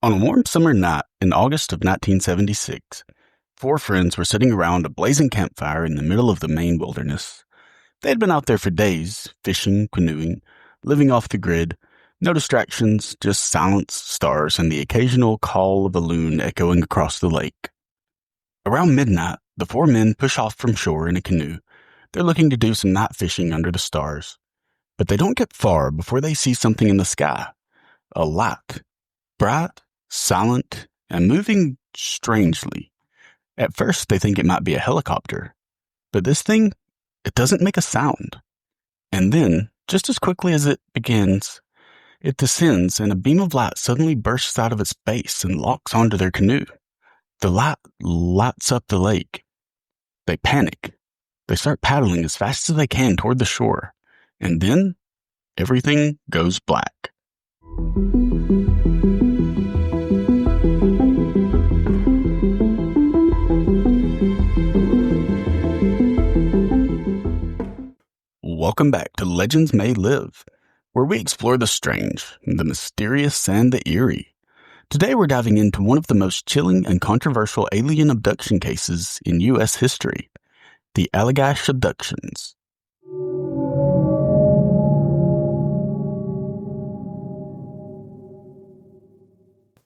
On a warm summer night in August of 1976, four friends were sitting around a blazing campfire in the middle of the Maine wilderness. They had been out there for days, fishing, canoeing, living off the grid, no distractions, just silence, stars, and the occasional call of a loon echoing across the lake. Around midnight, the four men push off from shore in a canoe. They're looking to do some night fishing under the stars. But they don't get far before they see something in the sky. A light. Bright, silent, and moving strangely. At first, they think it might be a helicopter. But this thing, it doesn't make a sound. And then, just as quickly as it begins, it descends and a beam of light suddenly bursts out of its base and locks onto their canoe. The light lights up the lake. They panic. They start paddling as fast as they can toward the shore. And then, everything goes black. Welcome back to Legends May Live, where we explore the strange, the mysterious, and the eerie. Today we're diving into one of the most chilling and controversial alien abduction cases in U.S. history, the Allagash Abductions.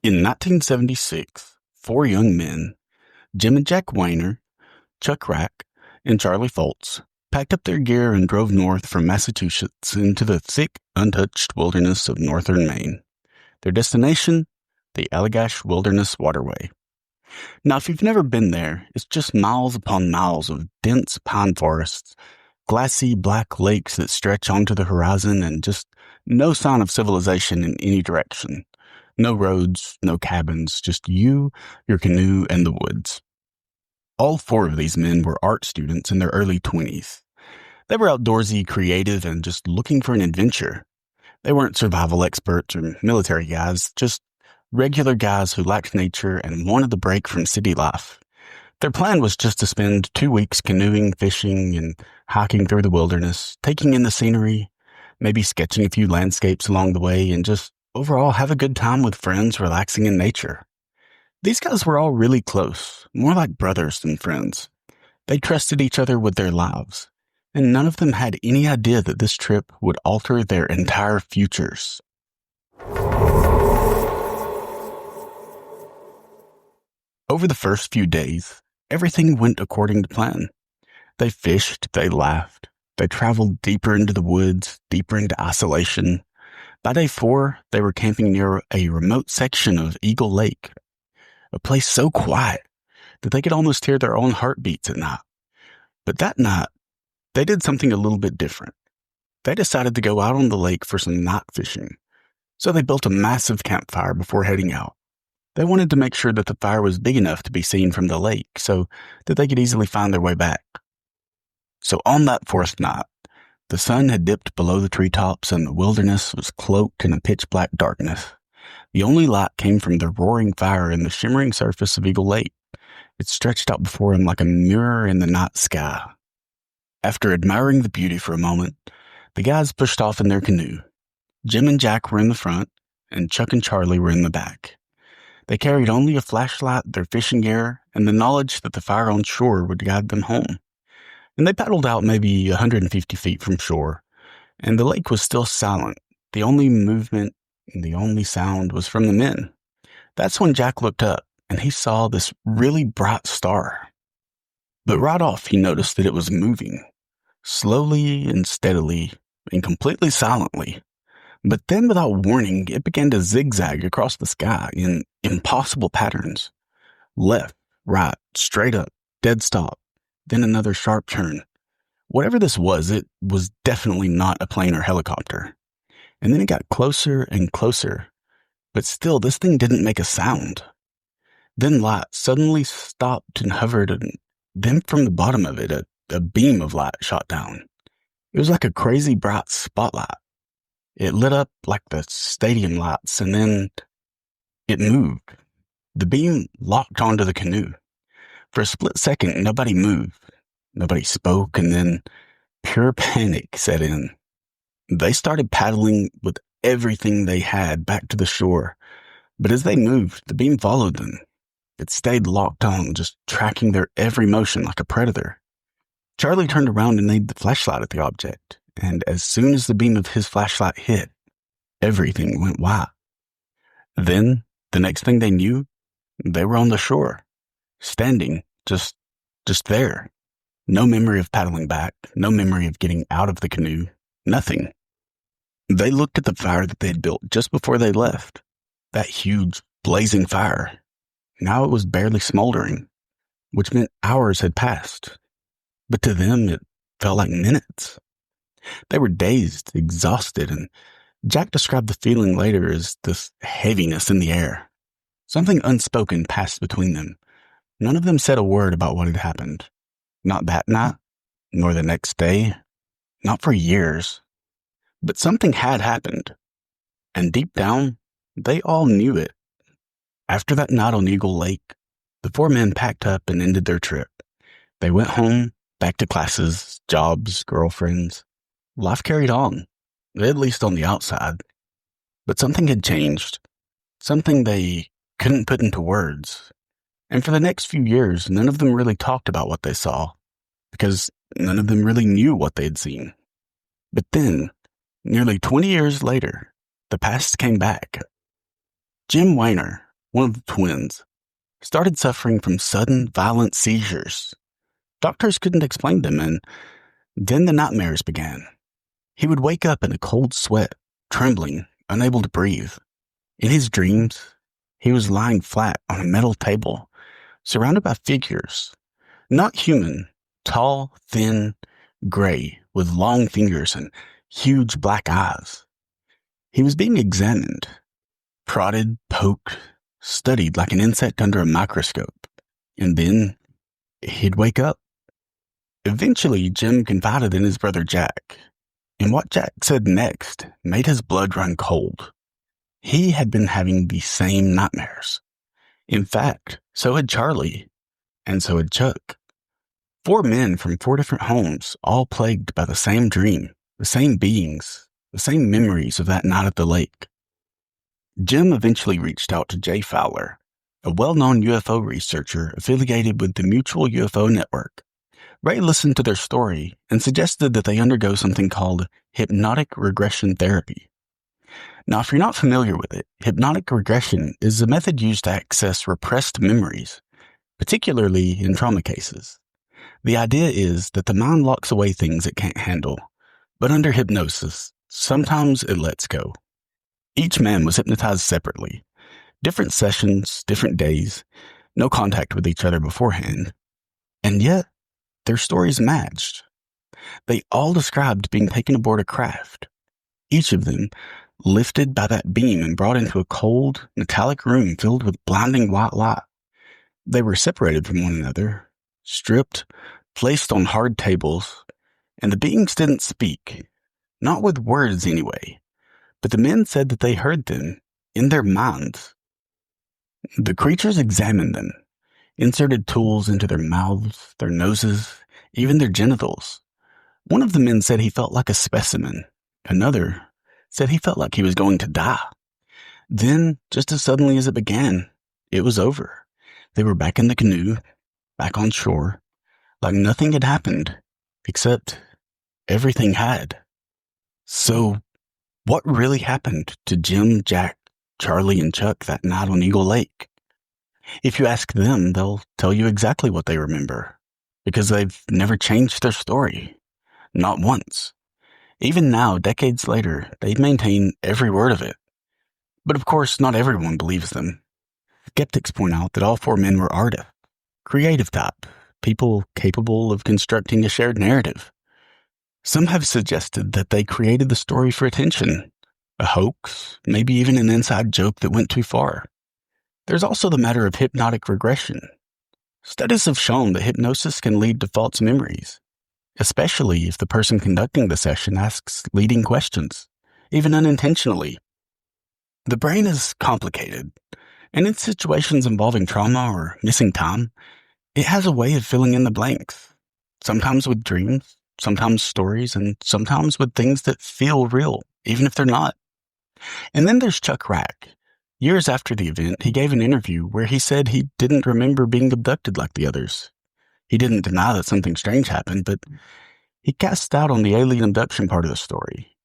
In 1976, four young men, Jim and Jack Weiner, Chuck Rack, and Charlie Foltz, packed up their gear and drove north from Massachusetts into the thick, untouched wilderness of northern Maine. Their destination? The Allagash Wilderness Waterway. Now, if you've never been there, it's just miles upon miles of dense pine forests, glassy black lakes that stretch onto the horizon, and just no sign of civilization in any direction. No roads, no cabins, just you, your canoe, and the woods. All four of these men were art students in their early 20s. They were outdoorsy, creative, and just looking for an adventure. They weren't survival experts or military guys, just regular guys who liked nature and wanted the break from city life. Their plan was just to spend 2 weeks canoeing, fishing, and hiking through the wilderness, taking in the scenery, maybe sketching a few landscapes along the way, and just overall have a good time with friends relaxing in nature. These guys were all really close, more like brothers than friends. They trusted each other with their lives, and none of them had any idea that this trip would alter their entire futures. Over the first few days, everything went according to plan. They fished, they laughed, they traveled deeper into the woods, deeper into isolation. By day 4, they were camping near a remote section of Eagle Lake, a place so quiet that they could almost hear their own heartbeats at night. But that night, they did something a little bit different. They decided to go out on the lake for some night fishing, so they built a massive campfire before heading out. They wanted to make sure that the fire was big enough to be seen from the lake so that they could easily find their way back. So on that fourth night, the sun had dipped below the treetops and the wilderness was cloaked in a pitch-black darkness. The only light came from the roaring fire and the shimmering surface of Eagle Lake. It stretched out before him like a mirror in the night sky. After admiring the beauty for a moment, the guys pushed off in their canoe. Jim and Jack were in the front, and Chuck and Charlie were in the back. They carried only a flashlight, their fishing gear, and the knowledge that the fire on shore would guide them home. And they paddled out maybe 150 feet from shore, and the lake was still silent. The only movement and the only sound was from the men. That's when Jack looked up, and he saw this really bright star. But right off, he noticed that it was moving, slowly and steadily, and completely silently. But then, without warning, it began to zigzag across the sky in impossible patterns. Left, right, straight up, dead stop, then another sharp turn. Whatever this was, it was definitely not a plane or helicopter. And then it got closer and closer, but still this thing didn't make a sound. Then light suddenly stopped and hovered, and then from the bottom of it, a beam of light shot down. It was like a crazy bright spotlight. It lit up like the stadium lights, and then it moved. The beam locked onto the canoe. For a split second, nobody moved. Nobody spoke, and then pure panic set in. They started paddling with everything they had back to the shore. But as they moved, the beam followed them. It stayed locked on, just tracking their every motion like a predator. Charlie turned around and aimed the flashlight at the object, and as soon as the beam of his flashlight hit, everything went white. Then, the next thing they knew, they were on the shore, standing, just there. No memory of paddling back, no memory of getting out of the canoe, nothing. They looked at the fire that they had built just before they left. That huge, blazing fire. Now it was barely smoldering, which meant hours had passed. But to them, it felt like minutes. They were dazed, exhausted, and Jack described the feeling later as this heaviness in the air. Something unspoken passed between them. None of them said a word about what had happened. Not that night, nor the next day, not for years. But something had happened, and deep down, they all knew it. After that night on Eagle Lake, the four men packed up and ended their trip. They went home, back to classes, jobs, girlfriends. Life carried on, at least on the outside. But something had changed, something they couldn't put into words. And for the next few years, none of them really talked about what they saw, because none of them really knew what they had seen. But then, nearly 20 years later, the past came back. Jim Weiner, one of the twins, started suffering from sudden, violent seizures. Doctors couldn't explain them, and then the nightmares began. He would wake up in a cold sweat, trembling, unable to breathe. In his dreams, he was lying flat on a metal table, surrounded by figures, not human, tall, thin, gray, with long fingers and huge black eyes. He was being examined, prodded, poked, studied like an insect under a microscope, and then he'd wake up. Eventually, Jim confided in his brother Jack, and what Jack said next made his blood run cold. He had been having the same nightmares. In fact, so had Charlie, and so had Chuck. 4 men from 4 different homes, all plagued by the same dream, the same beings, the same memories of that night at the lake. Jim eventually reached out to Jay Fowler, a well-known UFO researcher affiliated with the Mutual UFO Network. Ray listened to their story and suggested that they undergo something called hypnotic regression therapy. Now, if you're not familiar with it, hypnotic regression is a method used to access repressed memories, particularly in trauma cases. The idea is that the mind locks away things it can't handle, but under hypnosis, sometimes it lets go. Each man was hypnotized separately. Different sessions, different days, no contact with each other beforehand. And yet, their stories matched. They all described being taken aboard a craft, each of them lifted by that beam and brought into a cold, metallic room filled with blinding white light. They were separated from one another, stripped, placed on hard tables, and the beings didn't speak, not with words anyway, but the men said that they heard them in their minds. The creatures examined them, inserted tools into their mouths, their noses, even their genitals. One of the men said he felt like a specimen. Another said he felt like he was going to die. Then, just as suddenly as it began, it was over. They were back in the canoe, back on shore, like nothing had happened, except everything had. So, what really happened to Jim, Jack, Charlie, and Chuck that night on Eagle Lake? If you ask them, they'll tell you exactly what they remember, because they've never changed their story. Not once. Even now, decades later, they maintain every word of it. But of course, not everyone believes them. Skeptics point out that all 4 men were artists, creative type, people capable of constructing a shared narrative. Some have suggested that they created the story for attention, a hoax, maybe even an inside joke that went too far. There's also the matter of hypnotic regression. Studies have shown that hypnosis can lead to false memories, especially if the person conducting the session asks leading questions, even unintentionally. The brain is complicated, and in situations involving trauma or missing time, it has a way of filling in the blanks, sometimes with dreams, sometimes stories, and sometimes with things that feel real, even if they're not. And then there's Chuck Rack. Years after the event, he gave an interview where he said he didn't remember being abducted like the others. He didn't deny that something strange happened, but he cast doubt on the alien abduction part of the story.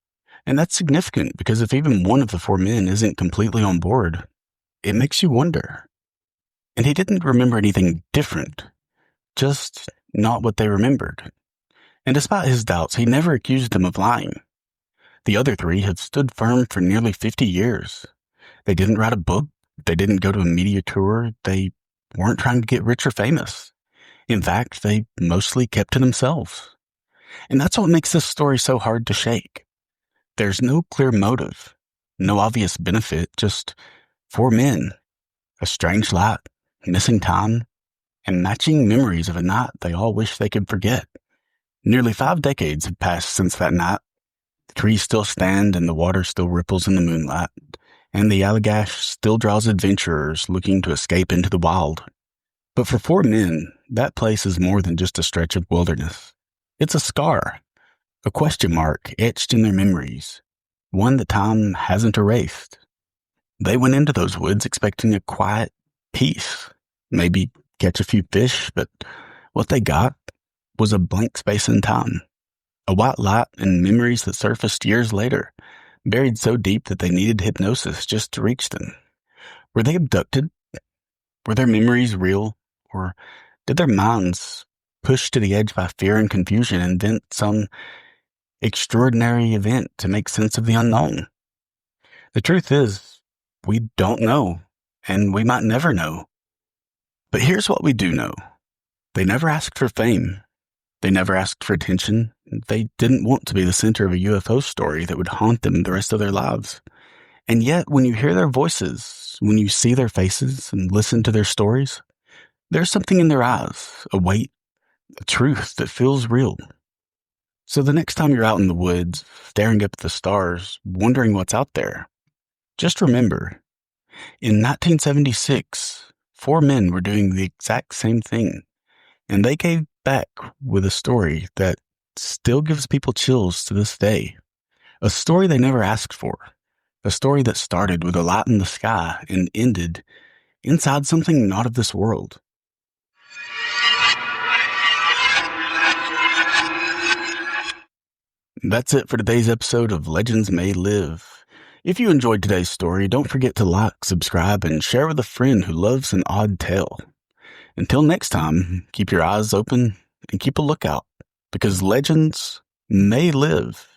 And that's significant because if even one of the four men isn't completely on board, it makes you wonder. And he didn't remember anything different, just not what they remembered. And despite his doubts, he never accused them of lying. The other three had stood firm for nearly 50 years. They didn't write a book. They didn't go to a media tour. They weren't trying to get rich or famous. In fact, they mostly kept to themselves. And that's what makes this story so hard to shake. There's no clear motive, no obvious benefit, just four men, a strange light, missing time, and matching memories of a night they all wish they could forget. Nearly 5 decades have passed since that night. The trees still stand and the water still ripples in the moonlight, and the Allagash still draws adventurers looking to escape into the wild. But for four men, that place is more than just a stretch of wilderness. It's a scar, a question mark etched in their memories, one that time hasn't erased. They went into those woods expecting a quiet peace, maybe catch a few fish, but what they got was a blank space in time, a white light and memories that surfaced years later, buried so deep that they needed hypnosis just to reach them. Were they abducted? Were their memories real? Or did their minds, pushed to the edge by fear and confusion, invent some extraordinary event to make sense of the unknown? The truth is, we don't know, and we might never know. But here's what we do know. They never asked for fame. They never asked for attention. They didn't want to be the center of a UFO story that would haunt them the rest of their lives. And yet, when you hear their voices, when you see their faces and listen to their stories, there's something in their eyes, a weight, a truth that feels real. So the next time you're out in the woods, staring up at the stars, wondering what's out there, just remember, in 1976, 4 men were doing the exact same thing, and they gave back with a story that still gives people chills to this day. A story they never asked for. A story that started with a light in the sky and ended inside something not of this world. That's it for today's episode of Legends May Live. If you enjoyed today's story, don't forget to like, subscribe, and share with a friend who loves an odd tale. Until next time, keep your eyes open and keep a lookout, because legends may live.